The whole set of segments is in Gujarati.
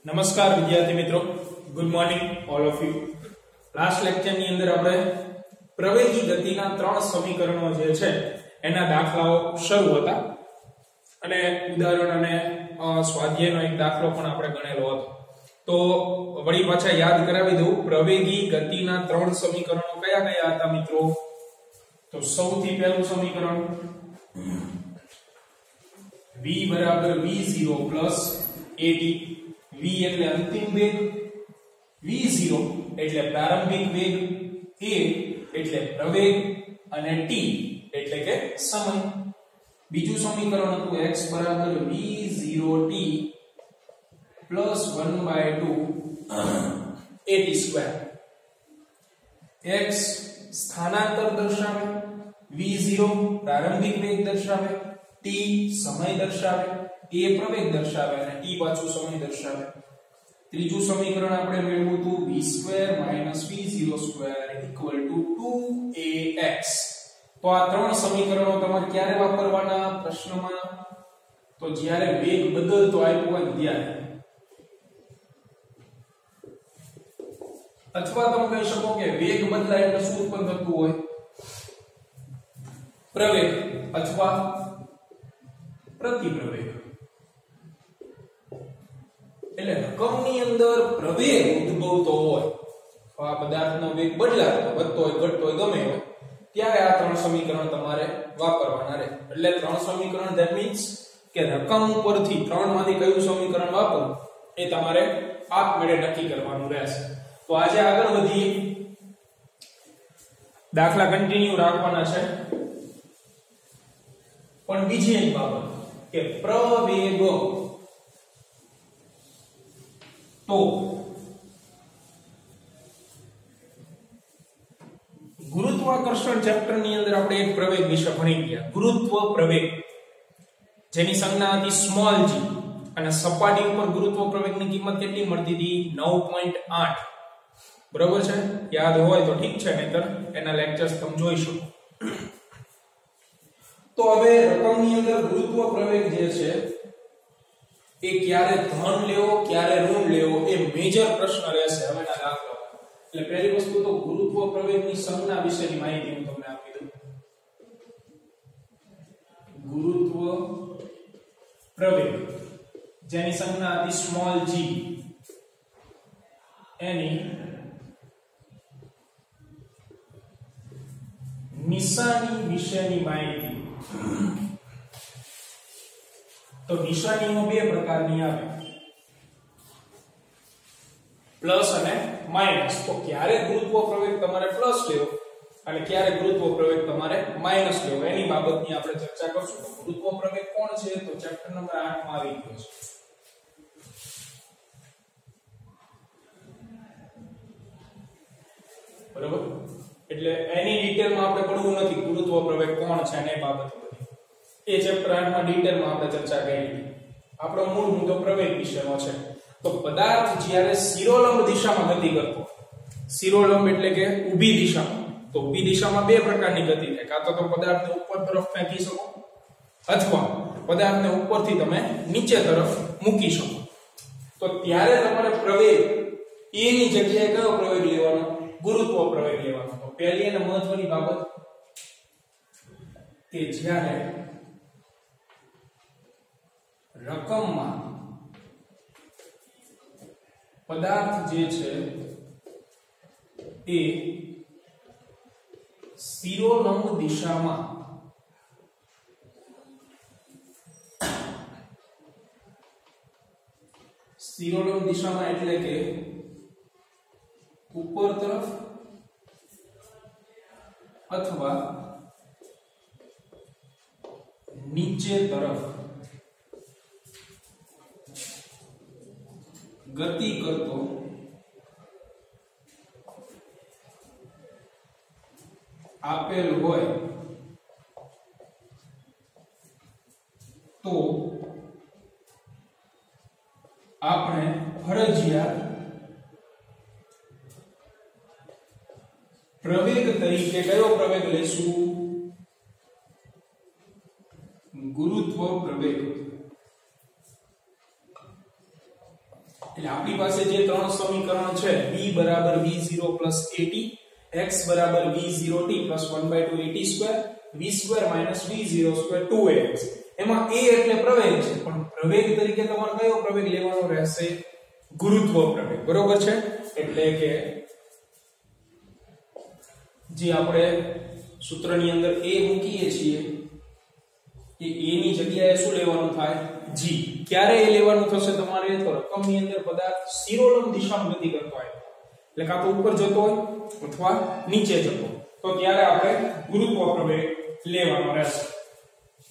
નમસ્કાર વિદ્યાર્થી મિત્રો, good morning all of you. Last lecture ની અંદર આપણે પ્રવેગી ગતિના ત્રણ સમીકરણો જે છે એના દાખલાઓ શરૂ હતા અને ઉદાહરણ અને સ્વાધ્યાયનો એક દાખલો પણ આપણે ગણેલો હતો. તો વળી પાછા યાદ કરાવી દઉં, પ્રવેગી ગતિના ત્રણ સમીકરણો કયા કયા હતા મિત્રો? તો સૌથી પહેલું સમીકરણ v બરાબર v0 પ્લસ at. v એટલે અંતિમ વેગ, v0 એટલે પ્રારંભિક વેગ, a એટલે પ્રવેગ અને t એટલે કે સમય. બીજું સમીકરણ હતું x બરાબર v0t પ્લસ 1/2 at². x સ્થાનાંતર દર્શાવે, v0 પ્રારંભિક વેગ દર્શાવે, t સમય દર્શાવે, a પ્રવેગ દર્શાવે અને t પાછું સમય દર્શાવે. ત્રીજું સમીકરણ આપણે મેળવ્યું હતું v² v0² = 2ax. તો આ ત્રણ સમીકરણો તમારે ક્યારે વાપરવાના પ્રશ્નમાં? તો જ્યારે વેગ બદલતો આપ્યો હોય ત્યારે. અથવા તમે કહી શકો કે વેગ બદલાય એટલે શું ઉત્પન્ન થતું હોય? પ્રવેગ અથવા પ્રતિપ્રવેગ. એટલે રકમની અંદર પ્રવેગ ઉદ્ભવતો હોય, આ પદાર્થનો વેગ બદલાતો વધતો હોય ઘટતો હોય ગમે હોય, ત્યારે આ ત્રણ સમીકરણ તમારે વાપરવાના રહે. એટલે ત્રણ સમીકરણ ધેટ મીન્સ કે રકમ ઉપરથી ત્રણ માંથી કયું સમીકરણ વાપરવું એ તમારે આપમેળે નક્કી કરવાનું રહેશે. તો આજે આગળ વધીએ, દાખલા કન્ટિન્યુ રાખવાના છે. પણ બીજી એક બાબત કે પ્રવેગ તો ગુરુત્વાકર્ષણ ચેપ્ટર ની અંદર આપણે એક પ્રવેગ વિશે ભણી ગયા, ગુરુત્વ પ્રવેગ, જેની સંજ્ઞા હતી સ્મોલ g અને સપાટી ઉપર ગુરુત્વ પ્રવેગની કિંમત કેટલી મળતી હતી? 9.8. બરોબર છે? યાદ હોય તો ઠીક છે, નહીતર એના લેક્ચર્સ તમે જોઈ શકો. તો હવે રકમની અંદર ગુરુત્વ પ્રવેગ જે છે એ ક્યારે ધન લેવો ક્યારે ઋણ લેવો એ મેજર પ્રશ્ન રહેશે હવેના દાખલા. એટલે પહેલી વસ્તુ તો ગુરુત્વ પ્રવેગની સંજ્ઞા વિશેની માહિતી હું તમને આપી દઉં. ગુરુત્વ પ્રવેગ જેની સંજ્ઞા હતી સ્મોલ g, એની નિશાની વિશેની માહિતી. તો નિશાનીઓ બે પ્રકારની આવે, પ્લસ અને માઈનસ. તો ક્યારે ગુરુત્વ પ્રવેગ તમારે પ્લસ લેવો અને ક્યારે ગુરુત્વ પ્રવેગ તમારે માઈનસ લેવો એની બાબતની આપણે ચર્ચા કરશું. તો ગુરુત્વ પ્રવેગ કોણ છે? તો ચેપ્ટર નંબર 8 માં આવી ગયો છે. બરોબર? એટલે એની ડિટેલમાં આપણે પડવું નથી, ગુરુત્વ પ્રવેગ કોણ છે અને એ બાબત એ ચેપ્ટર 8 માં ડિટેલમાં આપણે ચર્ચા કરી હતી. આપણો મૂળ મુદ્દો પ્રવેગ વિશેનો છે. તો પદાર્થ જ્યારે શિરોલંબ દિશામાં ગતિ કરતો, શિરોલંબ એટલે કે ઊભી દિશામાં, તો ઊભી દિશામાં બે પ્રકારની ગતિ થાય. કાં તો પદાર્થને ઉપર તરફ ફેંકી શકો અથવા પદાર્થને ઉપરથી તમે નીચે તરફ મૂકી શકો. તો ત્યારે તમારે પ્રવેગ a ની જગ્યાએ કયો પ્રવેગ લેવાનો? ગુરુત્વ પ્રવેગ લેવાનો. તો પહેલી અને મહત્વની બાબત કે જ્યારે રકમમાં પદાર્થ જે છે એ શિરોલંબ દિશામાં એટલે કે ઉપર તરફ અથવા નીચે તરફ ગતિ કરતો આપેલ હોય તો આપણે ફરજિયાત પ્રવેગ તરીકે કયો પ્રવેગ લેશું? ગુરુત્વ પ્રવેગ. એટલે આપણી પાસે જે ત્રણ સમીકરણ છે b બરાબર v0 + at x બરાબર v0t + 1/2 at² v² - v0² 2ax એમાં a એટલે પ્રવેગ છે પણ પ્રવેગ તરીકે તમારે કયો પ્રવેગ લેવાનો રહેશે ગુરુત્વ પ્રવેગ બરોબર છે એટલે કે જે આપણે સૂત્રની અંદર a મૂકીએ છીએ એ a ની જગ્યાએ શું લેવાનું થાય g ક્યારે એ લેવાનું થશે તમારે તો રકમની અંદર પદાર્થ શિરોલંબ દિશામાં ગતિ કરતો હોય એટલે કાં તો ઉપર જતો હોય અથવા નીચે જતો તો ત્યારે આપણે ગુરુત્વ પ્રવેગ લેવાનો રહેશે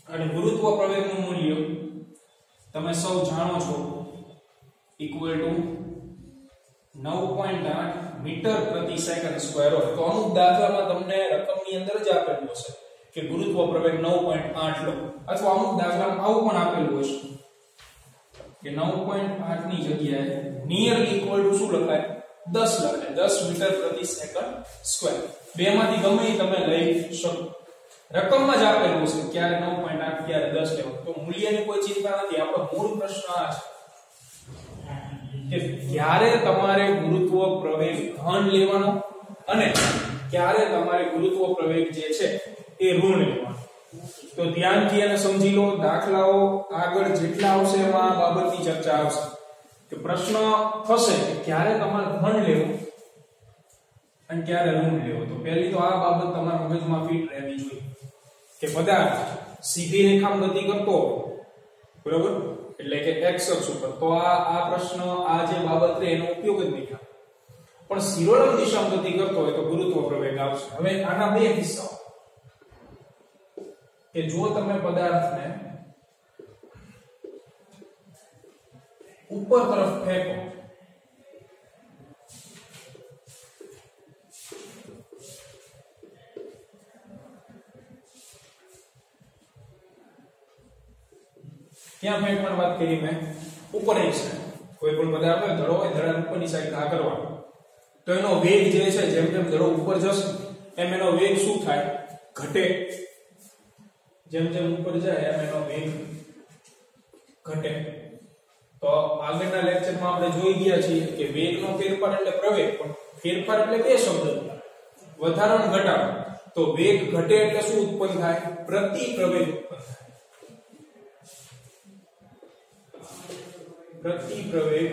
અને ગુરુત્વ પ્રવેગનું મૂલ્ય તમે સૌ જાણો છો = 9.8 મીટર પ્રતિ સેકન્ડ સ્ક્વેર હોય તો અમુક દાખલામાં તમને રકમની અંદર જ આપેલું હશે કે ગુરુત્વ પ્રવેગ 9.8 લો અથવા અમુક દાખલામાં આવું પણ આપેલું હશે કે 9.8 ની જગ્યાએ નિયરલી ઇક્વલ ટુ શું લખાય 10 લખાય 10 મીટર પ્રતિ સેકન્ડ સ્ક્વેર બેમાંથી ગમે એ તમે લઈ શકો રકમમાં જ આપેલું છે ક્યારે 9.8 ક્યારે 10 લેવું તો મૂલ્યની કોઈ ચિંતા નથી આપણો મૂળ પ્રશ્ન આ છે કે ક્યારે તમારે ગુરુત્વ પ્રવેગ ધન લેવાનો અને ક્યારે તમારે ગુરુત્વ પ્રવેગ જે છે એ ઋણ લેવાનો તો ધ્યાનથી એને સમજી લો દાખલાઓ આગળ જેટલા આવશે એમાં આ બાબતની ચર્ચા આવશે કે પ્રશ્ન થશે કે ક્યારે તમારે ધન લેવું અને ક્યારે ઋણ લેવું તો પહેલી તો આ બાબત તમારા મગજમાં ફિટ રહેવી જોઈએ કે પદાર્થ સીધી રેખામાં ગતિ કરતો બરોબર એટલે કે x અક્ષ ઉપર તો આ પ્રશ્ન આ જે બાબત છે એનો ઉપયોગ જ નહીં થાય પણ શિરોલંબ દિશામાં ગતિ કરતો હોય તો ગુરુત્વ પ્રવેગ આવશે હવે આના બે કિસ્સાઓ કે જો તમે પદાર્થને ઉપર તરફ ફેંકો ક્યાં ફેંકવાની વાત કરી મેં ઉપરની સાઈડ કોઈ પણ પદાર્થ હોય દડો હોય દડા ઉપરની સાઈડ ઘા કરવાનો તો એનો વેગ જે છે જેમ જેમ દડો ઉપર જશે એમ એનો વેગ શું થાય ઘટે જેમ જેમ ઉપર જાય એમ એનો વેગ ઘટે તો આગળના લેક્ચરમાં આપણે જોઈ ગયા છીએ કે વેગનો ફેરફાર એટલે પ્રવેગ પણ ફેરફાર એટલે બે શબ્દ વધારો અને ઘટાડો તો વેગ ઘટે એટલે શું ઉત્પન્ન થાય પ્રતિ પ્રવેગ ઉત્પન્ન થાય પ્રતિ પ્રવેગ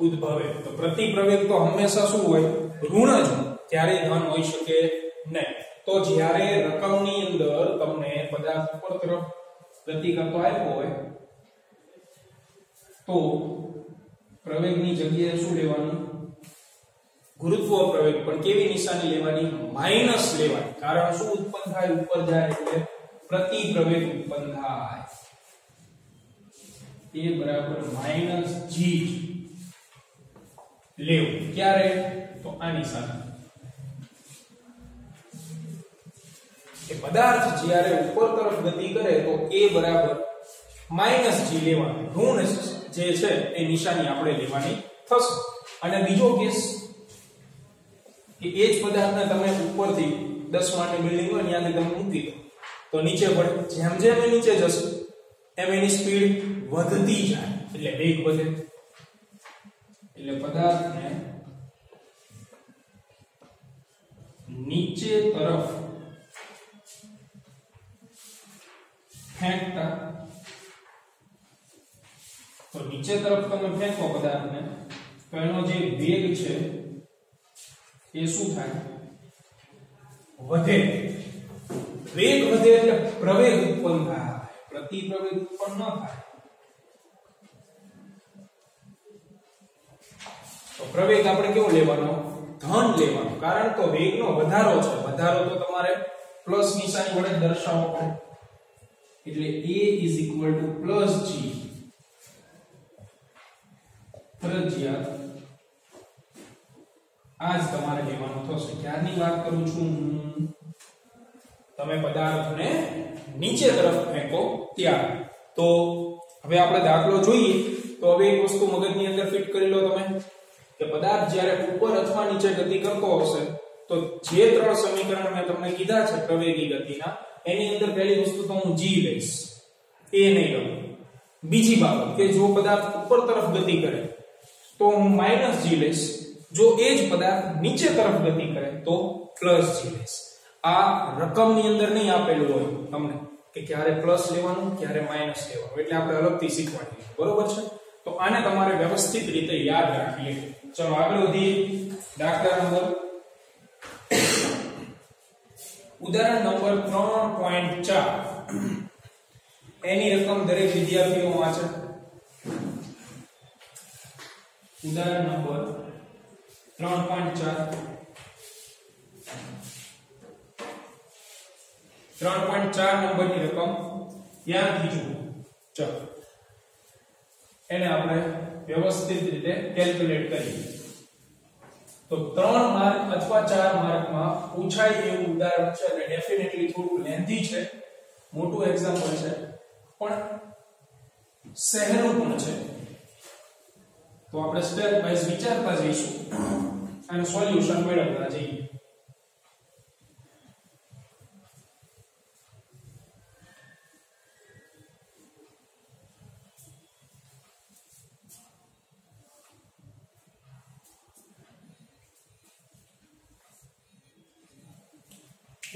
ઉદ્ભવે તો પ્રતિ પ્રવેગ તો હંમેશા શું હોય ઋણ જ ત્યારે ધન હોઈ શકે નહીં તો જ્યારે રકમની અંદર તમને પદાર્થ ઉપર તરફ ગતિ કરતો આપ્યો હોય તો પ્રવેગની જગ્યાએ શું લેવાનું ગુરુત્વ પ્રવેગ પણ કેવી નિશાની લેવાની માઈનસ લેવાની કારણ શું ઉત્પન્ન થાય ઉપર જાય એટલે પ્રતિ પ્રવેગ ઉત્પન્ન થાય એ બરાબર -g લેવું ક્યારે તો આની સાથે કે પદાર્થ જ્યારે ઉપર તરફ ગતિ કરે તો a બરાબર -g લેવાનું ઋણ જે છે એ નિશાની આપણે લેવાની થશે અને બીજો કેસ કે એ જ પદાર્થને તમે ઉપરથી 10 માળની બિલ્ડિંગ હોય ત્યાંથી તમે મૂકી દો તો નીચે પડે જેમ જેમ એ નીચે જશે એમ એની સ્પીડ વધતી જાય એટલે વેગ વધે એટલે પદાર્થને નીચે તરફ ફેંકતા તો નીચે તરફ તમે ફેંકો પદાર્થને તો એનો જે વેગ છે એ શું થાય વધે વેગ વધે એટલે પ્રવેગ ઉત્પન્ન થાય પ્રતિ પ્રવેગ ઉત્પન્ન ન થાય તો પ્રવેગ આપણે કેવો લેવાનો ધન લેવાનો કારણ તો વેગનો વધારો છે વધારો તો તમારે પ્લસ નિશાની વડે દર્શાવવો પડે એટલે a = +g ફરજિયાત આજ તમારે લેવાનું થશે ક્યારની વાત કરું છું તમે પદાર્થને નીચે તરફ ફેંકો ત્યારે તો હવે આપણે દાખલો જોઈએ તો હવે એક વસ્તુ મગજની અંદર ફિટ કરી લો તમે કે પદાર્થ જ્યારે ઉપર અથવા નીચે ગતિ કરતો હશે તો જે ત્રણ સમીકરણ મેં તમને કીધા છે પ્રવેગી ગતિના એની અંદર પહેલી વસ્તુ તો હું g લઈશ a નહીં લઉં બીજી બાબત કે જો પદાર્થ ઉપર તરફ ગતિ કરે તો હું માઈનસ g લઈશ, જો એ જ પદાર્થ નીચે તરફ ગતિ કરે તો પ્લસ g લઈશ. આ રકમની અંદર નહીં આપેલું હોય તમને કે ક્યારે પ્લસ લેવાનું ક્યારે માઈનસ લેવાનું, એટલે આપણે અલગથી શીખવાડીએ. બરોબર છે? તો આને તમારે વ્યવસ્થિત રીતે યાદ રાખીએ. ચલો આગળ વધીએ. દાખલા નંબર ઉદાહરણ નંબર 3.4. એની રકમ દરેક વિદ્યાર્થીઓ વાંચે. ઉદાહરણ નંબર 3.4. 3.4 નંબરની રકમ ધ્યાનથી જુઓ. ચલો એને આપણે વ્યવસ્થિત રીતે કેલ્ક્યુલેટ કરીએ. તો 3 માર્ક અથવા 4 માર્કમાં પૂછાય એવું ઉદાહરણ છે અને ડેફિનેટલી થોડું લેન્ધી છે, મોટું એક્ઝામ્પલ છે, પણ સહેલું પણ છે. તો આપણે સ્ટેપ વાઇઝ વિચારતા જઈશું અને સોલ્યુશન મેળવતા જઈએ.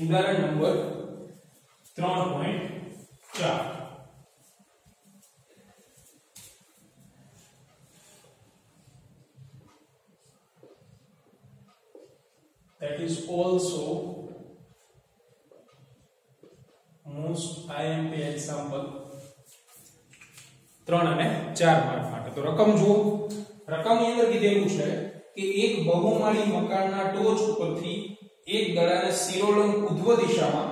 ઉદાહરણ number 3.4. that is also most IMP example 3 અને 4 માર્ક માટે. તો રકમ જુઓ. રકમની અંદર કીધેલું છે કે એક બહુમાળી મકાનના ટોચ ઉપરથી એક દડાને શિરોલંબ ઉધ્વ દિશામાં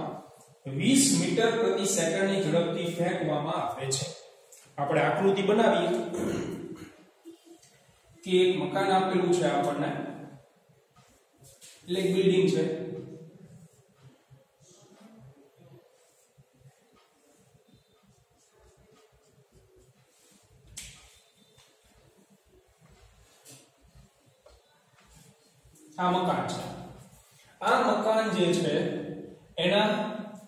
20 મીટર પ્રતિ સેકન્ડની ઝડપથી ફેંકવામાં આવે છે. આપણે આકૃતિ બનાવીએ કે એક મકાન આપેલું છે આપણને, એટલે એક બિલ્ડિંગ છે. આ મકાન છે. આ મકાન જે છે એના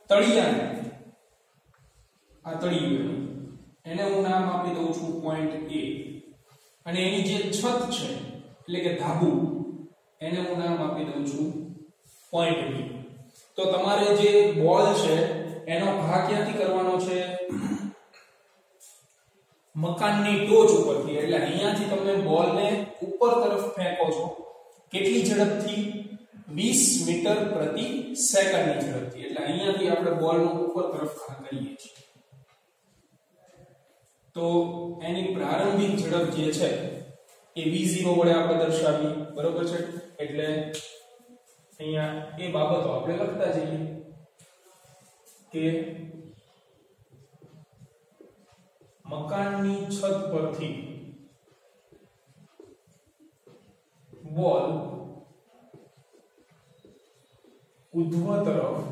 તળિયાને, આ તળિયું એને હું નામ આપી દઉં છું પોઈન્ટ A, અને એની જે છત છે એટલે કે ધાબુ એને હું નામ આપી દઉં છું પોઈન્ટ B. તો તમારે જે બોલ છે એનો ભાગ ક્યાંથી કરવાનો છે? મકાનની ટોચ ઉપરથી. એટલે અહીંયાથી તમે બોલને ઉપર તરફ ફેંકો છો. કેટલી ઝડપથી? 20 મીટર પ્રતિ સેકન્ડની ઝડપથી. એટલે અહીંયાથી આપણે બોલનો ઉપર તરફ ઘા કરીએ છીએ. તો એની પ્રારંભિક ઝડપ જે છે એ v0 વડે આપણે દર્શાવીએ. બરોબર છે? એટલે અહીંયા એ બાબતો આપણે લખતા જઈએ કે મકાનની છત પરથી બોલ ઉધ્વ તરફ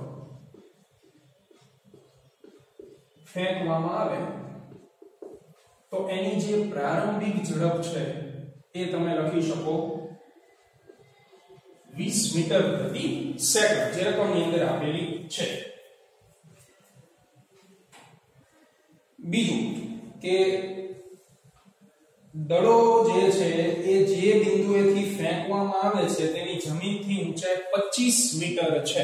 ફેંકવામાં આવે તો એની જે પ્રારંભિક ઝડપ છે એ તમે લખી શકો 20 મીટર પ્રતિ સેકન્ડ, જે રકમની અંદર આપેલી છે. બીજું કે દડો જે છે એ જે બિંદુએથી ફેંકવામાં આવે છે તેની જમીનથી ઊંચાઈ 25 મીટર છે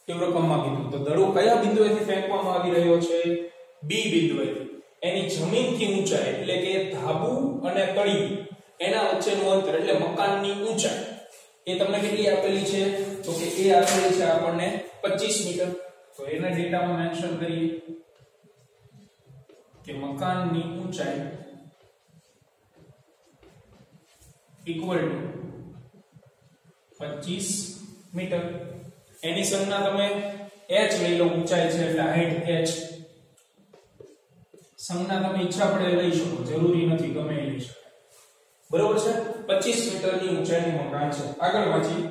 એવું રકમમાં કીધું. તો દડો કયા બિંદુએથી ફેંકવામાં આવી રહ્યો છે? B બિંદુએથી. એની જમીનથી ઊંચાઈ એટલે કે ધાબુ અને તળિયું એના વચ્ચેનું અંતર એટલે મકાનની ઊંચાઈ એ તમને કેટલી આપેલી છે? તો કે એ આપેલી છે આપણને 25 મીટર. તો એના ડેટામાં મેન્શન કરીએ કે મકાનની ઊંચાઈ ઇક્વલ ટુ 25 મીટર. એની સંજ્ઞા તમે h લઈ લો, ઊંચાઈ છે એટલે હાઈટ h. સંજ્ઞા તમે ઈચ્છા પડે લઈ શકો, જરૂરી નથી ગમે એ લઈ શકો. બરોબર છે? 25 મીટરની ઊંચાઈનું મકાન છે. આગળ વાંચીએ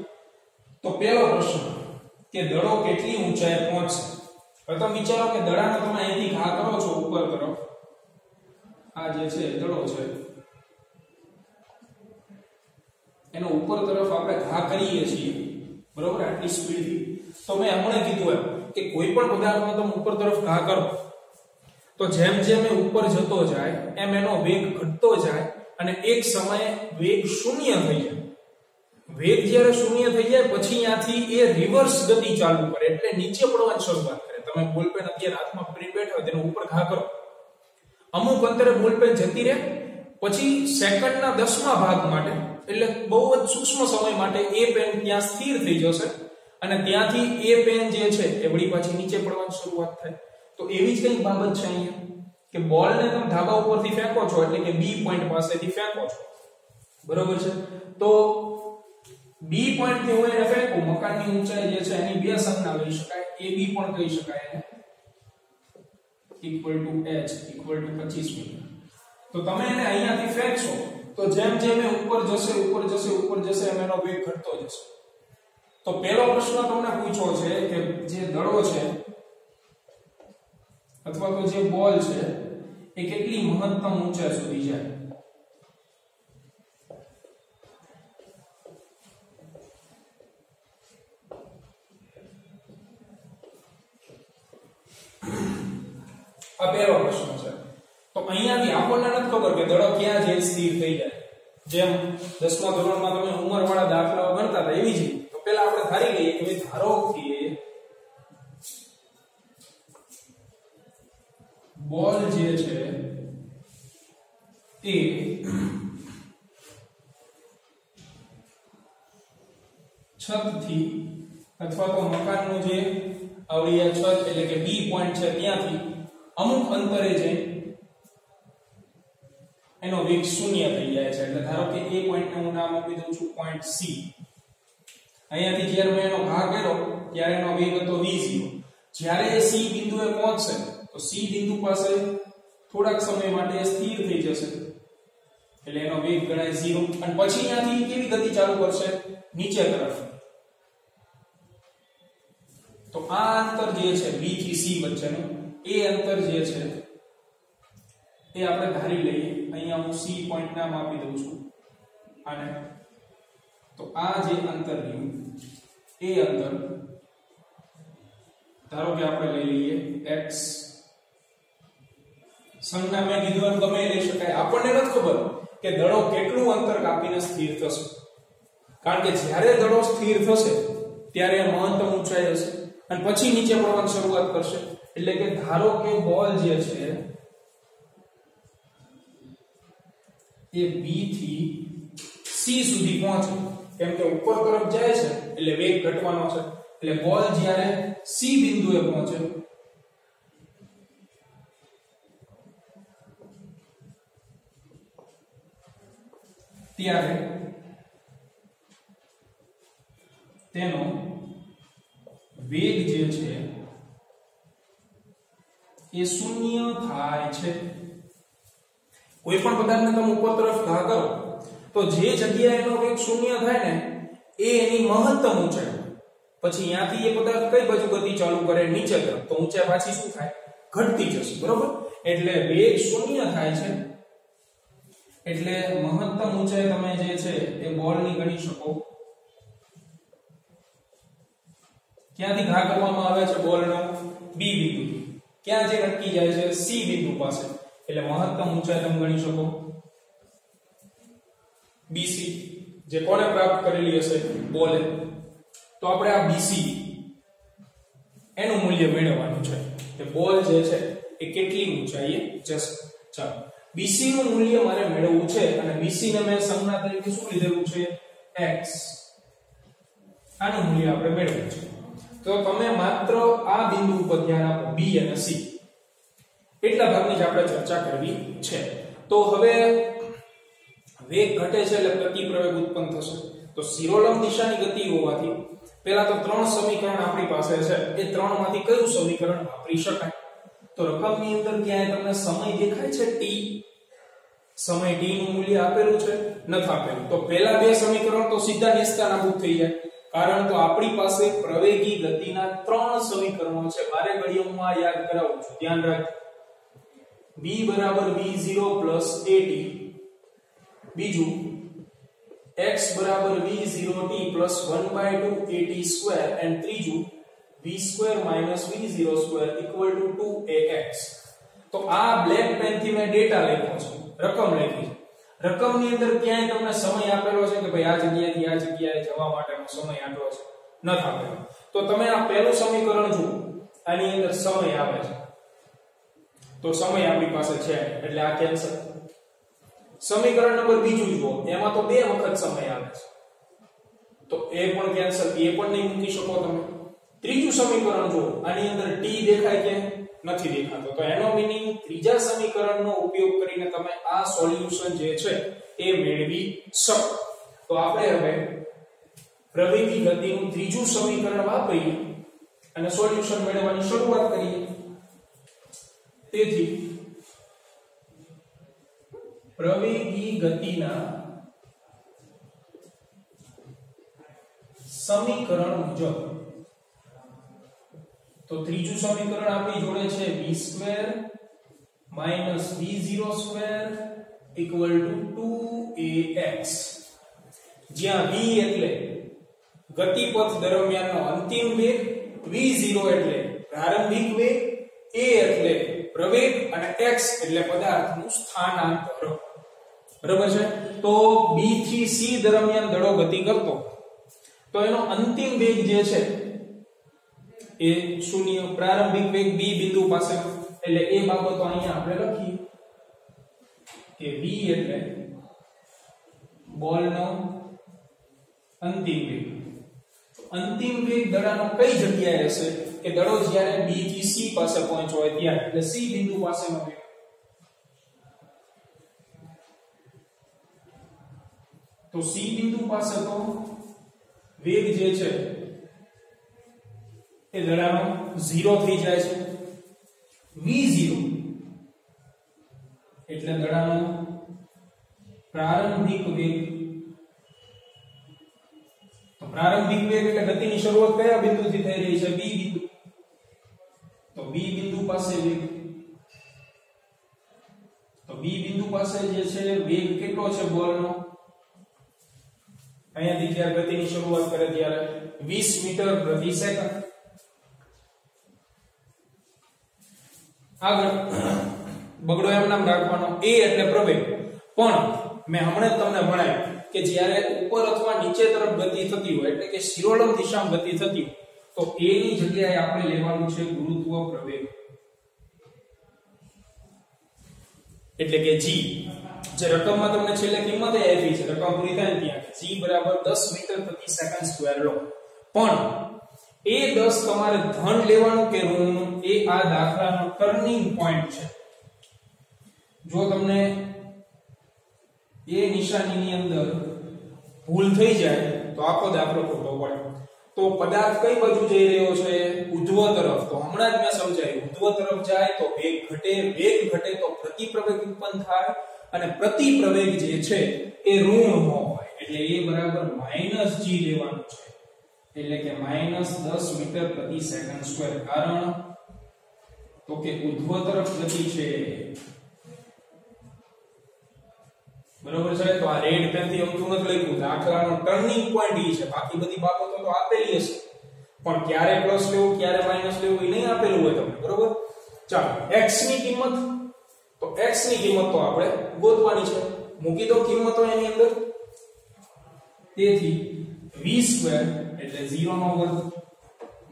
તો પહેલો પ્રશ્ન કે દડો કેટલી ઊંચાઈએ પહોંચશે. હવે તમે વિચારો કે દડાનો તમે અહીંથી ઘા કરો છો ઉપર તરફ, આ જે છે દડો છે એનો ઉપર તરફ આપણે ઘા કરીએ છીએ, બરોબર, આટલી સ્પીડથી. તો મેં હમણાં કીધું એમ કે કોઈ પણ પદાર્થનો તમે ઉપર તરફ ઘા કરો તો જેમ જેમ એ ઉપર જતો જાય એમ એનો વેગ ઘટતો જાય અને એક સમયે વેગ શૂન્ય થઈ જાય. વેગ જ્યારે શૂન્ય થઈ જાય પછી ત્યાંથી એ રિવર્સ ગતિ ચાલુ કરે એટલે નીચે પડવાની શરૂઆત કરે. તમે બોલપેન અત્યારે હાથમાં પકડી બેઠા હોય તેનો ઉપર ઘા કરો, અમુક અંતરે બોલપેન જતી રહે, પછી સેકન્ડના 10મા ભાગ માટે એટલે બહુ જ સૂક્ષ્મ સમય માટે એ પેન ત્યાં સ્થિર થઈ જશે અને ત્યાંથી એ પેન જે છે એ વળી પાછી નીચે પડવાની શરૂઆત થાય. તો એવી જ કંઈક બાબત છે અહીંયા કે બોલને તમે ધાબા ઉપરથી ફેંકો છો એટલે કે બી પોઈન્ટ પાસેથી ફેંકો છો, બરોબર છે. તો બી પોઈન્ટ થી હું એને ફેંકું, મકાનની ઊંચાઈ જે છે એની બે સંજ્ઞા લઈ શકાય, એ બી પણ કહી શકાય એને equal to h equal to 25 metre. તો તમે એને અહીંયાથી ફેંકશો તો જેમ જેમ એ ઉપર જશે એમ એનો વેગ ઘટતો જશે. તો પહેલો પ્રશ્ન તમને પૂછ્યો છે કે જે દડો છે અથવા તો જે બોલ છે એ કેટલી મહત્તમ ઊંચાઈ સુધી જાય. આ પહેલો પ્રશ્ન છે. તો અહીંયાથી આપણને નથી ખબર કે દડો ક્યાં જે સ્થિર થઈ જાય. જેમ 10મા ધોરણમાં તમે ઉંમરવાળા દાખલાઓ ગણતા હતા એવી જ. તો પહેલા આપણે ધારી લઈએ કે ધારો કે બોલ જે છે એ છતથી અથવા તો મકાનનું જે આવડી છત એટલે કે બી પોઈન્ટ છે ત્યાંથી અમુક અંતરે જઈ એનો વેગ શૂન્ય થઈ જાય છે. એટલે ધારો કે એ પોઈન્ટને હું નામ આપી દઉં છું પોઈન્ટ સી. અહીંયાથી જ્યારે મેં એનો ભાગ કર્યો ત્યારે એનો વેગ હતો v0. જ્યારે એ સી બિંદુએ પહોંચશે તો સી બિંદુ પાસે થોડાક સમય માટે સ્થિર થઈ જશે એટલે એનો વેગ ગણાય 0. અને પછી અહીંયાથી કેવી ગતિ ચાલુ કરશે? નીચે તરફ. તો આ અંતર જે છે b થી c વચ્ચેનું એ અંતર જે છે એ આપણે ધારી લઈએ. અહીંયા હું c પોઈન્ટ નામ આપી દઉં છું અને તો આ જે અંતર રહ્યું એ અંતર ધારો કે આપણે લઈ લઈએ x. સંજ્ઞા મેં કીધું એમ ગમે લઈ શકાય. આપણને નથી ખબર કે દડો કેટલું અંતર કાપીને સ્થિર થશે, કારણ કે જ્યારે દડો સ્થિર થશે ત્યારે મહત્તમ ઊંચાઈ હશે અને પછી નીચે પડવાની શરૂઆત કરશે. એટલે કે ધારો કે બોલ જે છે એ b થી c સુધી પહોંચે, કેમ કે ઉપર તરફ જાય છે એટલે વેગ ઘટવાનો છે. એટલે બોલ જ્યારે c બિંદુએ પહોંચે ત્યારે તેનો વેગ જે છે એ શૂન્ય થાય છે. કોઈ પણ પદાર્થને તમે ઉપર તરફ ઘા કરો તો જે જગ્યાએ એનો વેગ શૂન્ય થાય ને એ એની મહત્તમ ઊંચાઈ. પછી ત્યાંથી એ પદાર્થ કઈ બાજુ ગતિ ચાલુ કરે? નીચે તરફ. તો ઊંચાઈ પાછી શું થાય? ઘટતી જશે, બરોબર? એટલે વેગ શૂન્ય થાય છે એટલે મહત્તમ ઊંચાઈ તમે જે છે એ બોલની ગણી શકો. ક્યાંથી ઘા કરવામાં આવે છે બોલનો? બી બિંદુ. ક્યાં જે અટકી જાય છે? સી બિંદુ પાસે. એટલે મહત્તમ ઊંચાઈ તમે ગણી શકો BC, જે કોણે પ્રાપ્ત કરેલી હશે? બોલે. તો આપણે આ BC એનું મૂલ્ય મેળવવાનું છે કે બોલ જે છે એ કેટલી ઊંચાઈએ જશે. ચાલો, BC નું મૂલ્ય મારે મેળવવું છે અને BC ને મેં સંજ્ઞા તરીકે શું લીધેલું છે? x. આનું મૂલ્ય આપણે મેળવવું છે. તો તમે માત્ર આ બિંદુ ઉપર ધ્યાન આપો, B અને C. એટલા ભાગની જ આપણે ચર્ચા કરવી છે. તો હવે વેગ ઘટે છે એટલે પ્રતિપ્રવેગ ઉત્પન્ન થશે. તો શિરોલંબ દિશાની ગતિ હોવાથી પહેલા તો ત્રણ સમીકરણ આપણી પાસે છે. એ ત્રણમાંથી કયું સમીકરણ વાપરી શકાય? તો રકમની અંદર ક્યાંય તમને સમય દેખાય છે? t. સમય t નું મૂલ્ય આપેલું છે? નથી આપેલું. તો પહેલા બે સમીકરણ તો સીધા નિષ્કાનાભૂત થઈ જાય, કારણ તો આપણી પાસે પ્રવેગી ગતિના ત્રણ સમીકરણો છે. બારે ઘડીએ હું આ યાદ કરાવું છું, ધ્યાન રાખજો. v બરાબર v0 at. બીજું x બરાબર v0t plus 1/2 at square and ત્રીજું v square minus v0 square equal to 2ax. તો તો આ બ્લેક પેન થી મેં ડેટા લખ્યો છે, રકમ લખી છે. રકમની અંદર ક્યાંય તમને સમય આપેલો છે કે ભાઈ આ જગ્યાએથી આ જગ્યાએ જવા માટેનો સમય આટલો છે? નથી આપેલો. તો તમે આ પહેલું સમીકરણ જુઓ, આની અંદર સમય આવે છે, તો સમય આપણી પાસે છે એટલે આ કેન્સલ. સમીકરણ નંબર બીજું જુઓ, એમાં તો 2 વખત સમય આવે છે, તો એ પણ કેન્સલ, એ પણ નહીં મૂકી શકો તમે. ત્રીજું સમીકરણ જુઓ, આની અંદર t દેખાય કે નથી દેખાતો, તો એનો મીનિંગ ત્રીજા સમીકરણનો ઉપયોગ કરીને તમે આ સોલ્યુશન જે છે એ મેળવી શકો. તો આપણે હવે પ્રવેગી ગતિનું ત્રીજું સમીકરણ વાપરી અને સોલ્યુશન મેળવવાની શરૂઆત કરીએ. તેથી પ્રવેગી ગતિના સમીકરણ મુજબ, તો ત્રીજું સમીકરણ આપણી જોડે છે v² v02 2ax, જ્યાં v એટલે ગતિપથ દરમિયાનનો અંતિમ વેગ, v0 એટલે પ્રારંભિક વેગ, a એટલે પ્રવેગ અને x એટલે પદાર્થનું સ્થાનાંતર. બરાબર છે? તો b થી c દરમિયાન દડો ગતિ કરતો તો એનો અંતિમ વેગ જે છે એ શૂન્ય, પ્રારંભિક વેગ b બિંદુ પાસે, એટલે એ બાબતો અહીંયા આપણે લખીએ કે v એટલે બોલનો અંતિમ વેગ. અંતિમ વેગ દડાનો કઈ જગ્યાએ હશે કે દડો જ્યારે b થી c પાસે પહોંચ્યો હોય ત્યારે, એટલે c બિંદુ પાસેનો વેગ. તો c બિંદુ પાસે તો વેગ જે છે એ દડાનો 0 થઈ જાય છે. v0 એટલે દડાનો પ્રારંભિક વેગ. તો પ્રારંભિક વેગ એટલે ગતિની શરૂઆત કયા બિંદુથી થઈ રહી છે? b બિંદુ. તો b બિંદુ પાસે વેગ, તો b બિંદુ પાસે જે છે વેગ કેટલો છે બોલનો? અહીંયાથી જ્યારે ગતિની શરૂઆત કરે ત્યારે 20 મીટર પ્રતિ સેકન્ડ. આગળ બગડો એમ નામ રાખવાનો, a એટલે પ્રવેગ. પણ મેં હમણાં જ તમને ભણાવ્યું કે જ્યારે ઉપર અથવા નીચે તરફ ગતિ થતી હોય, એટલે કે શિરોડમ દિશામાં ગતિ થતી હોય, તો a ની જગ્યાએ આપણે લેવાનું છે ગુરુત્વ પ્રવેગ, એટલે કે g. જે રકમમાં તમને છેલ્લે કિંમત આપી છે, રકમ પૂરી થાય ત્યાં g બરાબર 10 મીટર પ્રતિ સેકન્ડ સ્ક્વેર લો. પણ એ 10 તમારે ધન લેવાનું કે ઋણ, એ આ દાખલાનો ટર્નિંગ પોઈન્ટ છે. જો તમને એ નિશાનીની અંદર ભૂલ થઈ જાય તો આખો દાખલો ખોટો પડે. તો પદાર્થ કઈ બાજુ જઈ રહ્યો છે? ઉધ્વ તરફ. તો હમણાં જ મેં સમજાવ્યું, ઉધ્વ તરફ જાય તો વેગ ઘટે, વેગ ઘટે તો પ્રતિપ્રવેગ ઉત્પન્ન થાય, અને પ્રતિપ્રવેગ જે છે એ ઋણ હોય, એટલે એ બરાબર -g લેવાનું છે, એટલે કે -10 મીટર પ્રતિ સેકન્ડ સ્ક્વેર. કારણ તો કે ઉધ્વ તરફ ગતિ છે. બરોબર છે? તો આ રેડ પેન થી અમથું નથી લખ્યું, દાખલાનો ટર્નિંગ પોઈન્ટ ઈ છે. બાકી બધી બાબતો તો આપેલી હશે, પણ ક્યારે પ્લસ લેવું ક્યારે માઈનસ લેવું એ નહીં આપેલું હોય તમને. બરોબર? ચાલો, x ની કિંમત, તો x ની કિંમત તો આપણે ગોતવાની છે. મૂકી દો કિંમતો એની અંદર. તેથી v² એટલે 0 નો વર્ગ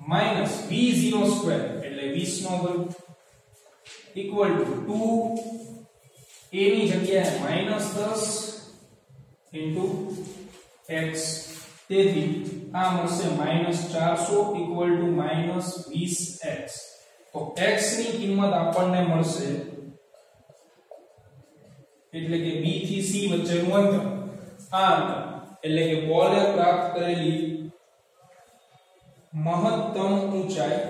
માઈનસ v02 એટલે 20 નો વર્ગ ઇક્વલ ટુ 2 a ની જગ્યાએ -10 ઇન્ટુ x. તેથી આ મળશે -400 ઇક્વલ ટુ -20x. તો x ની કિંમત આપણને મળશે, એટલે કે b થી c વચ્ચેનું અંતર, આ અંતર, એટલે કે બોલે પ્રાપ્ત કરેલી મહત્તમ ઊંચાઈ.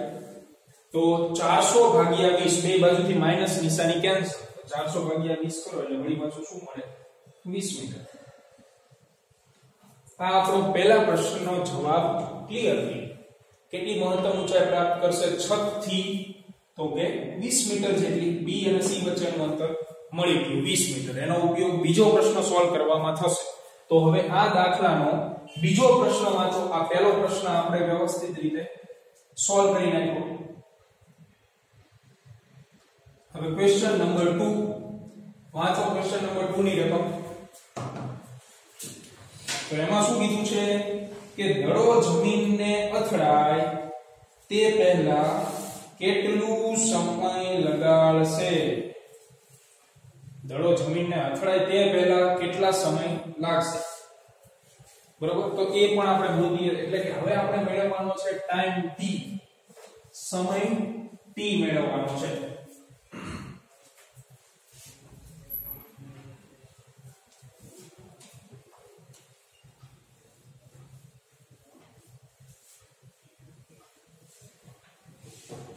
તો 400 ભાગ્યા 20, બે બાજુથી માઈનસ નિશાની કેન્સલ, 400 ભાગ્યા 20 કરો એટલે વળી પાછું શું મળે? 20 મીટર. આ આપણો પહેલા પ્રશ્નનો જવાબ ક્લિયર થયો. કેટલી મહત્તમ ઊંચાઈ પ્રાપ્ત કરશે છત થી? તો કે 20 મીટર જેટલી. b અને c વચ્ચેનું અંતર મળી ગયું 20 મીટર. એનો ઉપયોગ બીજો પ્રશ્ન સોલ્વ કરવામાં થશે. તો હવે આ દાખલાનો બીજો પ્રશ્ન વાંચો. આ પહેલો પ્રશ્ન આપણે વ્યવસ્થિત રીતે સોલ્વ કરી નાખ્યો. હવે ક્વેશ્ચન નંબર 2 વાંચો ક્વેશ્ચન નંબર 2 ની રકમ. તો એમાં શું કીધું છે કે દડો જમીનને અથડાય તે પહેલા કેટલું સમય લગાડશે. દડો જમીનને અથડાય તે પહેલા કેટલા સમય લાગશે. બરોબર, તો એ પણ આપણે ગોતીએ. એટલે કે હવે આપણે મેળવવાનો છે ટાઈમ t, સમય t મેળવવાનો છે.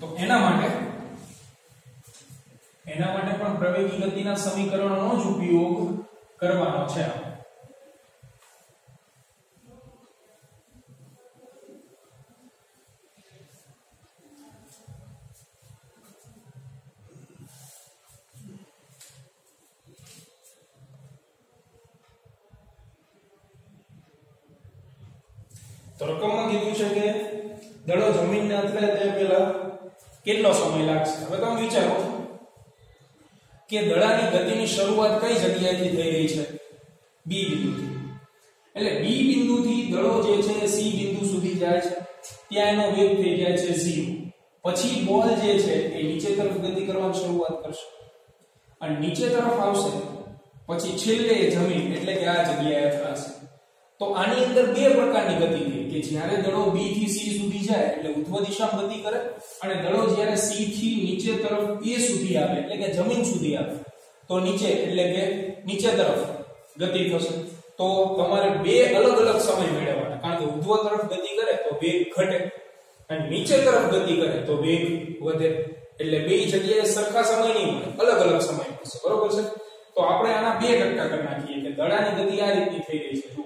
તો એના માટે પણ પ્રવેગી ગતિના સમીકરણોનો જ ઉપયોગ કરવાનો છે. તો રકમમાં કીધું છે કે દડો જમીનને અથડાય તે પહેલા કેટલો સમય લાગશે. હવે તમે વિચારો કે દડાની ગતિની શરૂઆત કઈ જગ્યાએથી થઈ રહી છે? બી બિંદુથી. એટલે બી બિંદુથી દડો જે છે સી બિંદુ સુધી જાય છે, ત્યાં એનો વેગ થઈ જાય છે 0. પછી બોલ જે છે એ નીચે તરફ ગતિ કરવાની શરૂઆત કરશે અને નીચે તરફ આવશે, પછી છેલ્લે જમીન એટલે કે આ જગ્યાએ અથડાશે. તો આની અંદર બે પ્રકારની ગતિ થઈ કે જ્યારે દડો B થી C સુધી જાય એટલે ઉધ્વ દિશામાં ગતિ કરે, અને દડો જ્યારે C થી નીચે તરફ A સુધી આવે એટલે કે જમીન સુધી આવે તો નીચે એટલે કે નીચે તરફ ગતિ થશે. તો તમારે બે અલગ અલગ સમય મેળવવાના, કારણ કે ઉધ્વ તરફ ગતિ કરે તો વેગ ઘટે અને નીચે તરફ ગતિ કરે તો વેગ વધે. એટલે બે જગ્યાએ સરખા સમય નહીં મળે, અલગ અલગ સમય મળશે. બરોબર છે? તો આપણે આના બે કટકા કરી નાખીએ કે દડાની ગતિ આ રીતની થઈ રહી છે. જુઓ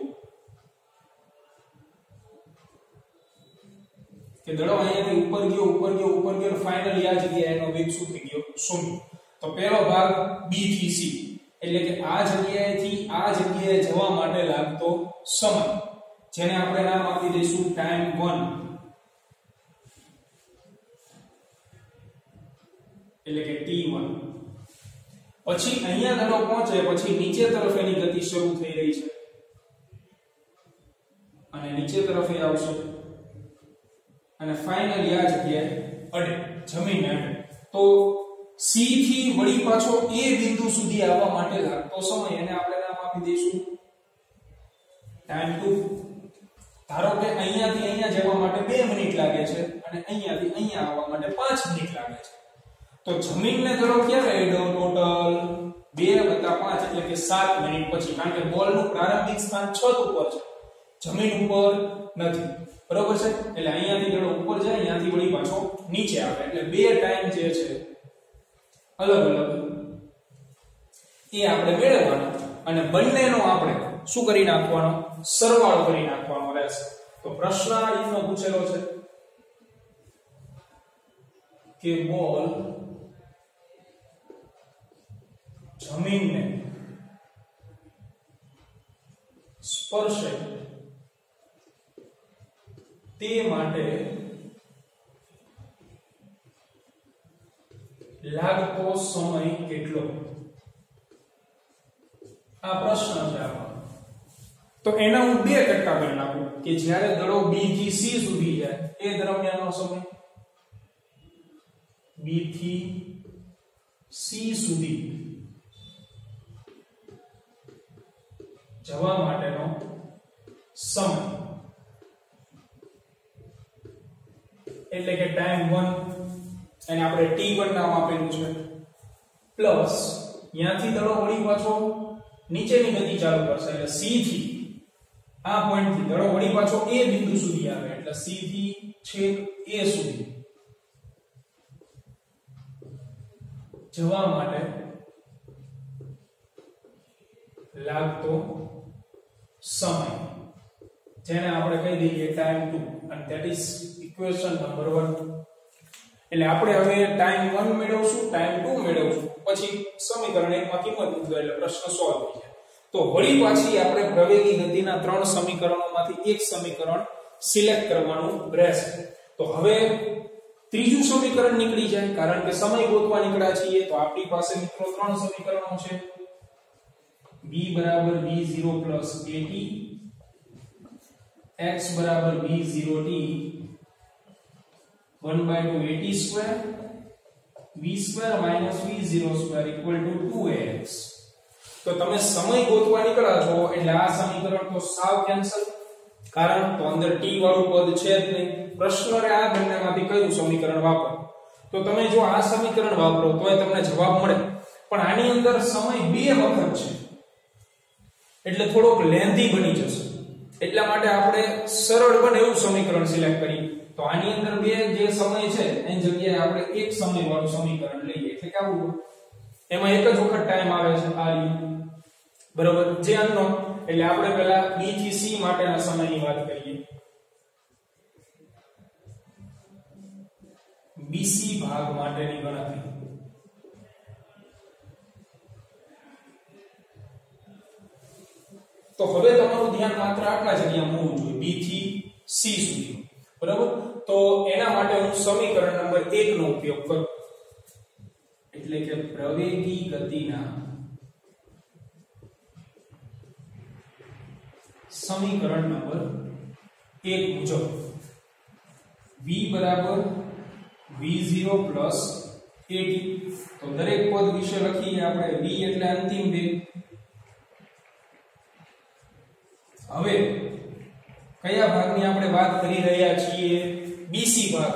કે દડો અહીંયાથી ઉપર ગયો ફાઇનલી આ જગ્યાએ એનો વેગ શું થઈ ગયો? 0. તો પહેલો ભાગ B થી C એટલે કે આ જગ્યાએથી આ જગ્યાએ જવા માટે લાગતો સમય, જેને આપણે નામ આપી દઈશું ટાઈમ 1, એટલે કે T1. પછી અહીંયા દડો પહોંચે પછી નીચે તરફ એની ગતિ શરૂ થઈ રહી છે અને નીચે તરફ એ આવશે અને ફાઇનલી આ જગ્યાએ અડે, જમીન અડે. તો C થી વળી પાછો A બિંદુ સુધી આવવા માટે લાગતો સમય એને આપણે નામ આપી દઈશું ટાઈમ 2. ધારો કે અહીંયાથી અહીંયા જવા માટે 2 મિનિટ લાગે છે અને અહીંયાથી અહીંયા આવવા માટે 5 મિનિટ લાગે છે. તો જમીનને દડો ક્યારે અડ્યો? ટોટલ 2 + 5 એટલે કે 7 મિનિટ પછી, કારણ કે બોલનું પ્રારંભિક સ્થાન છત ઉપર છે, જમીન ઉપર નથી. બરોબર છે? એટલે અહીંયાથી દડો ઉપર જાય, અહીંયાથી વળી પાછો નીચે આવે, એટલે બે ટાઈમ જે છે અલગ અલગ એ આપણે મેળવવાનો અને બંનેનો આપણે શું કરી નાખવાનો? સરવાળો કરી નાખવાનો રહેશે. તો પ્રશ્ન આ રીતનો પૂછેલો છે કે બોલ જમીનને સ્પર્શે તે માટે લાગતો સમય કેટલો? આ પ્રશ્ન છે આપણો. તો એના હું બે કટકા કરી નાખું કે જ્યારે દડો B થી C સુધી જાય એ દરમિયાનનો સમય, B થી C સુધી જવા માટેનો સમય એટલે કે ટાઈમ 1, અને આપણે T1 નામ આપેલું છે, પ્લસ અહીંયાથી દડો વળી પાછો નીચેની ગતિ ચાલુ કરશે એટલે C થી આ પોઈન્ટ થી દડો વળી પાછો A બિંદુ સુધી આવે એટલે C થી છેક A સુધી જવા માટે લાગતો સમય, જેને આપણે કહી દઈએ time 2, and that is equation number 1. એટલે આપણે હવે ટાઈમ 1 મેળવશું, ટાઈમ 2 મેળવશું, પછી સમીકરણ 1 માં કિંમત મૂકવા એટલે પ્રશ્ન સોલ્વ થઈ જાય. તો વળી પાછી આપણે પ્રવેગી ગતિના 3 સમીકરણોમાંથી એક સમીકરણ સિલેક્ટ કરવાનું રહેશે. તો હવે ત્રીજું સમીકરણ નીકળી જાય કારણ કે સમય ગોતવા નીકળ્યા છીએ તો આપણી પાસે મિત્રો ત્રણ સમીકરણો છે b બરાબર v0 plus at x બરાબર v0t 1/2 at square v square minus v0 square equal to 2ax તો તમે સમય ગોતવા નીકળ્યા છો એટલે આ સમીકરણ તો સાવ કેન્સલ કારણ તો અંદર t વાળું પદ છે જ નહીં પ્રશ્ન રે આ બંનેમાંથી કયું સમીકરણ વાપરો તો તમે જો આ સમીકરણ વાપરો તોય તમને જવાબ મળે પણ આની અંદર સમય બે વખત છે એટલે થોડોક લેન્ધી બની જશે એટલા માટે આપણે સરળ બને એવું સમીકરણ સિલેક્ટ કરીએ તો આની અંદર બે જે સમય છે એની જગ્યાએ આપણે એક સમય વાળું સમીકરણ લઈએ એટલે કેવું એમાં એક જ વખત ટાઈમ આવે છે આ બરાબર જે અનનોન એટલે આપણે પહેલા b થી c માટેના સમયની વાત કરીએ bc ભાગ માટેની ગણતરી તો હવે તમારું ધ્યાન માત્ર આટલા જગ્યા મૂવવું જોઈએ b થી c સુધી બરાબર તો એના માટે હું સમીકરણ નંબર 1 નો ઉપયોગ કરું એટલે કે પ્રવેગી ગતિના સમીકરણ નંબર 1 મુજબ v બરાબર v0 plus at તો દરેક પદ વિશે લખીએ આપણે v એટલે અંતિમ વેગ હવે કયા ભાગની આપણે વાત કરી રહ્યા છીએ bc ભાગ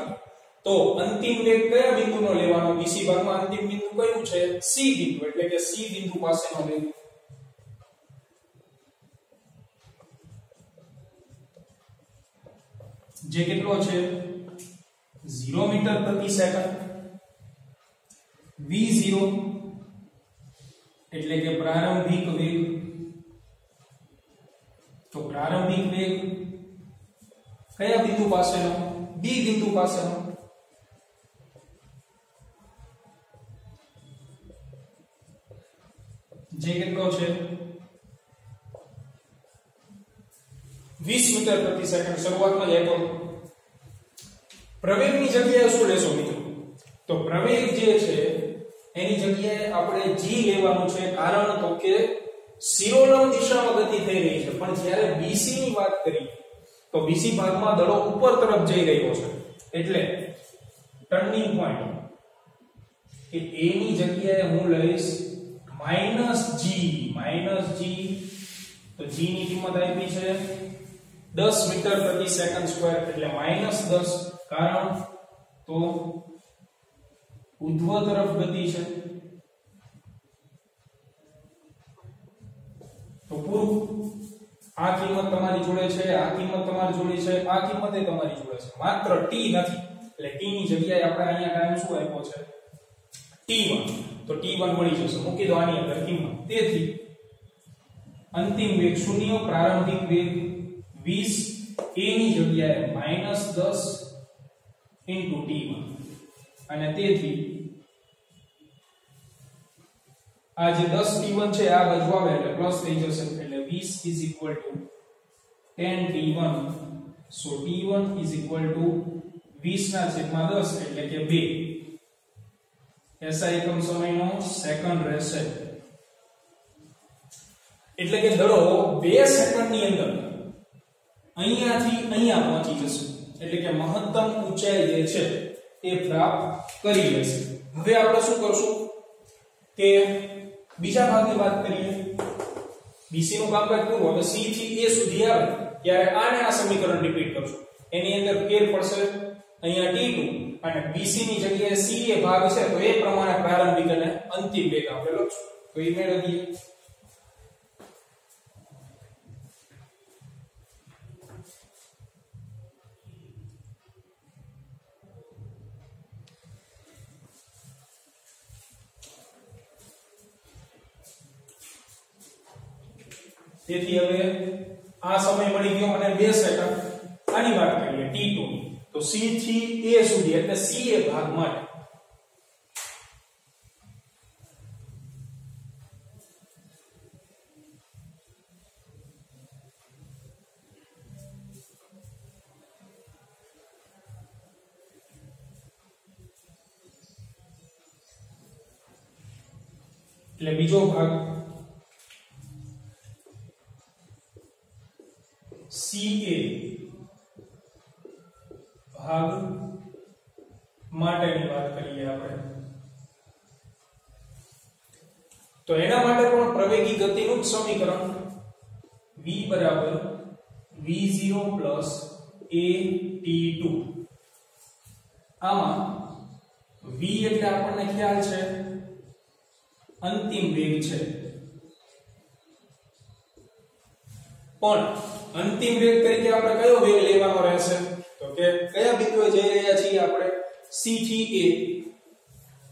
તો અંતિમ વેગ કયા બિંદુનો લેવાનો bc ભાગમાં અંતિમ બિંદુ કયું છે c બિંદુ એટલે કે c બિંદુ પાસેનો વેગ જે કેટલો છે 0 મીટર પ્રતિ સેકન્ડ v0 એટલે કે પ્રારંભિક વેગ તો પ્રારંભિક વેગ કયા બિંદુ પાસેનો b બિંદુ પાસેનો જે કેટલો છે 20 મીટર પ્રતિ સેકન્ડ શરૂઆતમાં જ આપ્યો પ્રવેગની જગ્યાએ શું લેશો મિત્રો તો પ્રવેગ જે છે એની જગ્યાએ આપણે g લેવાનું છે કારણ તો કે શિરોલંબ દિશામાં ગતિ થઈ રહી છે પણ જ્યારે bc ની વાત કરી તો bc ભાગમાં દડો ઉપર તરફ જઈ રહ્યો છે એટલે ટર્નિંગ પોઈન્ટ કે a ની જગ્યાએ હું લઈશ -g તો g ની કિંમત આપી છે 10 મીટર પ્રતિ સેકન્ડ સ્ક્વેર એટલે -10 કારણ તો ઉધ્વ તરફ ગતિ છે તો પૂરું આ કિંમત તમારી જોડે છે આ કિંમત તમારી જોડે છે આ કિંમત એ તમારી જોડે છે માત્ર t નથી એટલે t ની જગ્યાએ આપણે અહીંયા ટાઈમ શું આપ્યો છે t1 તો t1 મળી જશે મૂકી દો આની અંદર કિંમત તેથી અંતિમ વેગ 0 પ્રારંભિક વેગ 20 a ની જગ્યાએ -10 t1 અને તેથી આ જે 10 t1 છે આ બાજુ આવે એટલે પ્લસ થઈ જશે એટલે 20 is equal to 10 t1 so t1 is equal to 20 ના છેદમાં 10 એટલે કે 2 SI એકમ સમયનો સેકન્ડ રહેશે એટલે કે દડો 2 સેકન્ડની અંદર અહીંયાથી અહીંયા પહોંચી જશે એટલે કે મહત્તમ ઊંચાઈ જે છે એ પ્રાપ્ત કરી લેશે હવે આપણે શું કરશું કે બીજા ભાગની વાત કરીએ BC નું કામકાજ પૂરું હવે C થી A સુધી આવે ત્યારે આને આ સમીકરણ રિપીટ કરશું એની અંદર ફેર પડશે અહીંયા T2 અને BC ની જગ્યાએ C એ ભાગ છે તો એ પ્રમાણે પ્રારંભિક અને અંતિમ વેગ આપણે લખશું તો એ મેળવીએ તેથી હવે આ સમય મળી ગયો મને 2 સેકન્ડ આની વાત કરીએ t2 તો c થી a સુધી એટલે c એ ભાગ માટે એટલે બીજો ભાગ CA ભાગ માટેની વાત કરીએ આપણે તો એના માટે પણ પ્રવેગી ગતિનું જ સમીકરણ v બરાબર v0 plus at2 આમાં v એટલે આપણને ખ્યાલ છે અંતિમ વેગ છે પણ અંતિમ વેગ તરીકે આપણે કયો વેગ લેવાનો રહેશે તો કે કયા બિંદુએ જઈ રહ્યા છીએ આપણે C થી A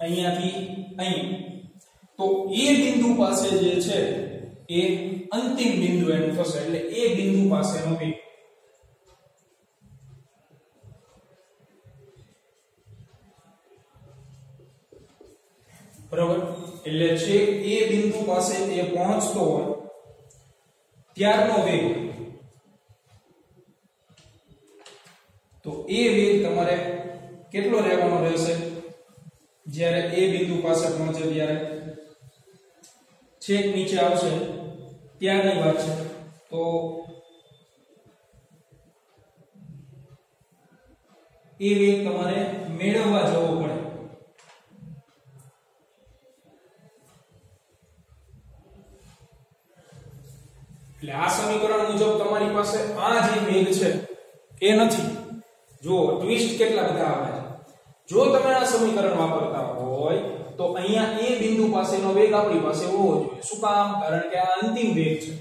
અહીંયાથી અહીં તો એ બિંદુ પાસે જે છે એ અંતિમ બિંદુ એનું થશે એટલે એ બિંદુ પાસેનો વેગ બરાબર એટલે છે એ બિંદુ પાસે એ પહોંચતો હોય ત્યારનો વેગ તો એ વેગ તમારે કેટલો રહેવાનો રહેશે જ્યારે એ બિંદુ પાસે પહોંચે ત્યારે છેક નીચે આવશે ત્યારની વાત છે તો એ વેગ તમારે મેળવવા જવો પડે એટલે આ સમીકરણ મુજબ તમારી પાસે આ જે વેગ છે એ નથી જો ટ્વિસ્ટ કેટલા બધા આવે છે જો તમે આ સમીકરણ વાપરતા હોય તો અહીંયા એ બિંદુ પાસેનો વેગ આપણી પાસે હોવો જોઈએ શું કામ કારણ કે આ અંતિમ વેગ છે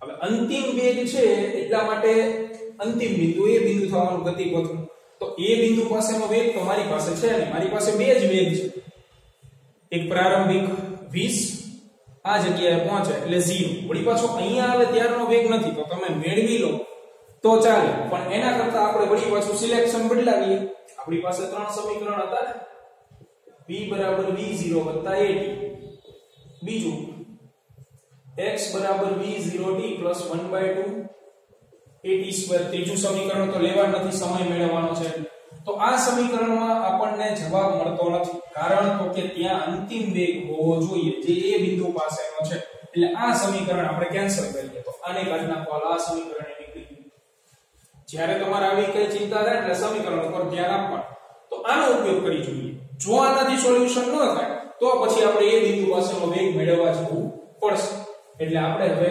હવે અંતિમ વેગ છે એટલા માટે અંતિમ બિંદુ એ બિંદુ થવાનું ગતિપથનું તો એ બિંદુ પાસેનો વેગ તો મારી પાસે છે ને મારી પાસે બે જ વેગ છે એક પ્રારંભિક 20 આ જગ્યાએ પહોંચે એટલે 0 વળી પાછો અહીંયા આવે ત્યારનો વેગ નથી તો તમે મેળવી લો તો ચાલે પણ એના કરતા આપણે વળી પાછું સિલેક્શન બદલાવીએ આપણી પાસે ત્રણ સમીકરણ હતા ને v બરાબર v0 વત્તા at બીજું x બરાબર v0t plus 1/2 at2 ત્રીજું સમીકરણ તો લેવા નથી સમય મેળવવાનો છે તો આ સમીકરણમાં આપણને જવાબ મળતો નથી કારણ તો કે ત્યાં અંતિમ વેગ હોવો જોઈએ જે એ બિંદુ પાસેનો છે એટલે આ સમીકરણ આપણે કેન્સલ કરીએ તો આને કાઢી નાખો આ સમીકરણ નીકળી ગયું જ્યારે તમારે આવી કઈ ચિંતા થાય એટલે સમીકરણ પર ધ્યાન આપવાનું તો આનો ઉપયોગ કરી જોઈએ જો આનાથી સોલ્યુશન ન થાય તો પછી આપણે એ બિંદુ પાસેનો વેગ મેળવવા જવું પડશે એટલે આપણે હવે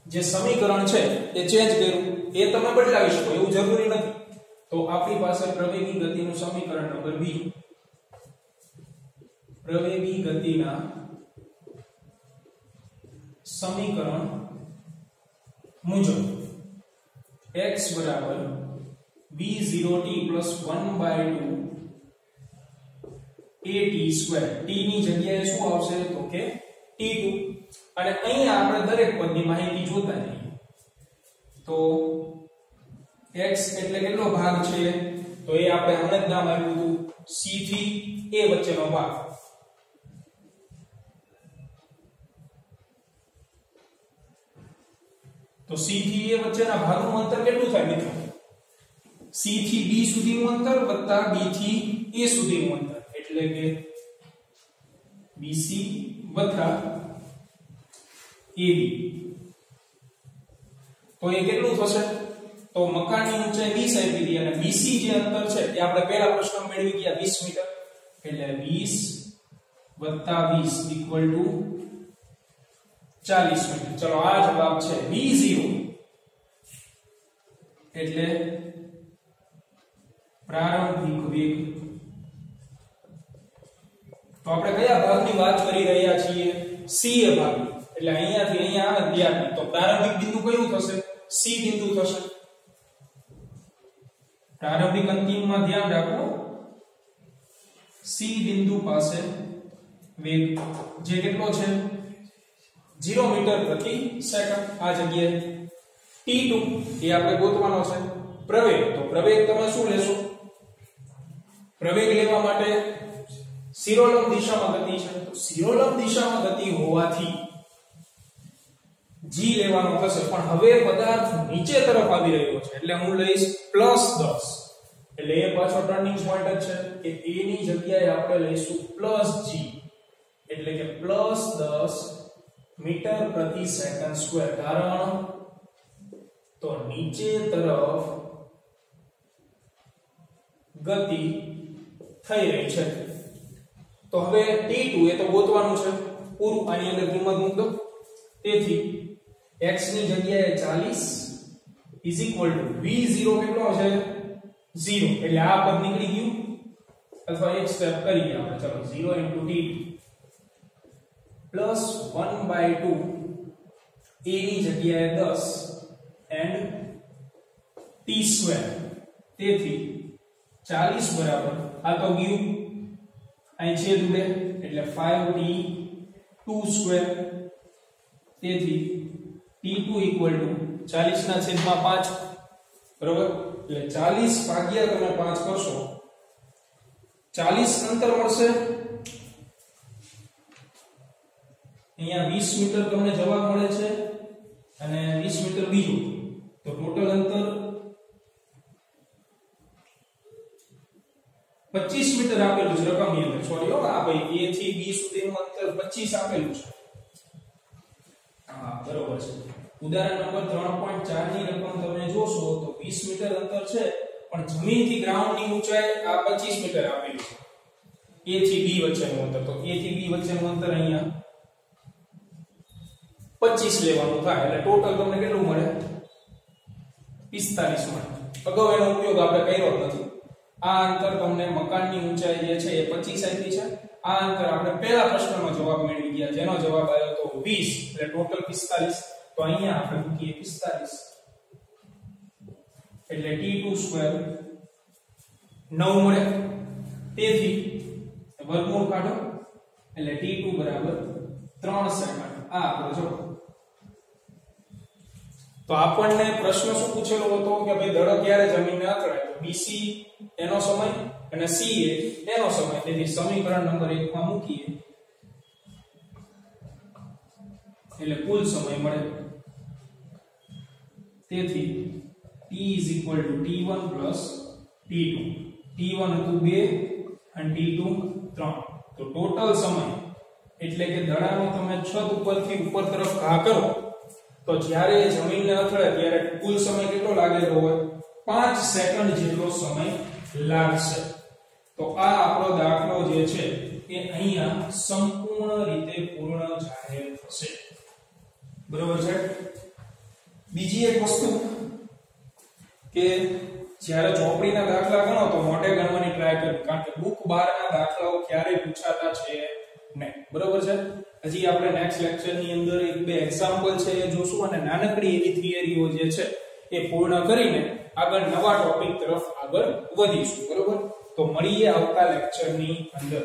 જે સમીકરણ છે એ ચેન્જ કર્યું એ તમે બદલાવી શકો એવું જરૂરી નથી તો આપણી પાસે પ્રવેગી ગતિનું સમીકરણ નંબર 2 પ્રવેગી ગતિના સમીકરણ મુજબ x બરાબર v0t plus 1/2 at2 t ની જગ્યાએ શું આવશે તો કે t2 અને અહીંયા આપણે દરેક પદની માહિતી જોતા જઈએ તો x એટલે કેટલો ભાગ છે તો એ આપણે હમણાં જ નામ આપ્યું હતું c થી a વચ્ચેનો ભાગ તો c થી a વચ્ચેના ભાગનું અંતર કેટલું થાય મિત્રો c થી b સુધીનું અંતર વત્તા b થી a સુધીનું અંતર એટલે કે bc વત્તા ab તો એ કેટલું થશે તો મકાનની ઊંચાઈ 20 આપી દી અને bc જે અંતર છે એ આપણે પહેલા પ્રશ્ન મેળવી ગયા 20 મીટર એટલે 20 વત્તા 20 ઇક્વલ ટુ 40 મીટર ચલો આ જવાબ છે b0 એટલે પ્રારંભિક વેગ તો આપણે કયા ભાગની વાત કરી રહ્યા છીએ c એ ભાગ એટલે અહીંયાથી અહીંયા આવે ત્યારથી તો પ્રારંભિક બિંદુ કયું થશે c બિંદુ થશે પ્રારંભિક અંતિમમાં ધ્યાન રાખો c બિંદુ પાસે વેગ જે કેટલો છે 0 મીટર પ્રતિ સેકન્ડ આ જગ્યાએ t2 એ આપણે ગોતવાનો છે પ્રવેગ તો પ્રવેગ તમે શું લેશો પ્રવેગ લેવા માટે શિરોલંબ દિશામાં ગતિ છે તો શિરોલંબ દિશામાં ગતિ હોવાથી g લેવાનો થશે પણ હવે પદાર્થ નીચે તરફ આવી રહ્યો છે એટલે હું લઈશ +10 એટલે એ પાછો ટર્નિંગ પોઈન્ટ જ છે કે a ની જગ્યાએ આપણે લઈશું +g એટલે કે +10 મીટર પ્રતિ સેકન્ડ સ્ક્વેર. કારણ તો નીચે તરફ ગતિ થઈ રહી છે. તો હવે t2 એ તો ગોતવાનું છે પૂરું. આની અંદર કિંમત મૂક દો. તેથી x ની જગ્યાએ 40 v0 કેટલો છે 0 એટલે આ પદ નીકળી ગયું. અથવા એક સ્ટેપ કરીએ આપણે. ચલો 0 * t2 પ્લસ 1/2 a ની જગ્યાએ 10 and t2. તેથી 40 બરાબર આ તો ગયું અહીં છેદ ઉડે એટલે 5t2². તેથી t2 = 40 ના છેદમાં 5 બરાબર. એટલે 40 ભાગ્યા તમે 5 કરશો 40 અંતર મળશે. અહીંયા 20 મીટર તમને જવાબ મળે છે અને 20 મીટર બીજું. તો ટોટલ અંતર 25 મીટર આપેલું છે રકમની અંદર. સોરી આ ભાઈ a થી b સુધીનું અંતર 25 આપેલું છે. હા બરોબર છે. ઉદાહરણ નંબર 3.4 ની રકમ તમે જોશો તો 20 મીટર અંતર છે પણ જમીનથી ગ્રાઉન્ડની ઊંચાઈ આ 25 મીટર આપેલી છે. a થી b વચ્ચેનું અંતર. તો a થી b વચ્ચેનું અંતર અહીંયા 25 લેવાનું થાય એટલે ટોટલ તમને કેટલું મળે 45 મળે. અગાઉ એનો ઉપયોગ આપણે કર્યો નથી. આ અંતર તમને મકાનની ઊંચાઈ જે છે એ 25 આપી છે. આ અંતર આપણે પહેલા પ્રશ્નનો જવાબ મેળવી ગયા જેનો જવાબ આવ્યો તો 20 એટલે ટોટલ 45. તો અહીંયા આપણે મૂકીએ 45 એટલે t2² 9 મળે. તેથી વર્ગમૂળ કાઢો એટલે t2 બરાબર 3 સેકન્ડ. આ આપણો જવાબ. તો આપણને પ્રશ્ન શું પૂછેલો હતો કે ભાઈ દડો ક્યારે જમીનને અથડાય. તો BC એનો સમય અને CA એનો સમય. તેથી સમીકરણ નંબર 1 માં મૂકીએ એટલે કુલ સમય મળે. તેથી T = T1 + T2. T1 હતું 2 અને T2 3. તો ટોટલ સમય એટલે કે દડાનો તમે છત ઉપરથી ઉપર તરફ ઘા કરો તો જ્યારે જમીનને અથડે ત્યારે કુલ સમય કેટલો લાગેલો હોય 5 સેકન્ડ જેટલો સમય લાગશે. તો આ આપણો દાખલો જે છે એ અહીંયા સંપૂર્ણ રીતે પૂર્ણ જાહેર થશે. બરોબર છે. બીજી એક વસ્તુ કે જ્યારે ચોપડીના દાખલા ગણો તો મોઢે ગણવાની ટ્રાય કરો કારણ કે બુક 12 ના દાખલાઓ ક્યારે પૂછાતા છે નહીં. બરોબર છે. હજી આપણે નેક્સ્ટ લેક્ચરની અંદર એક બે એક્ઝામ્પલ છે એ જોશું અને નાનકડી એવી થિયરીઓ જે છે એ પૂર્ણ કરીને આગળ નવા ટોપિક તરફ આગળ વધીશું. બરોબર. તો મળીએ આવતા લેક્ચરની અંદર.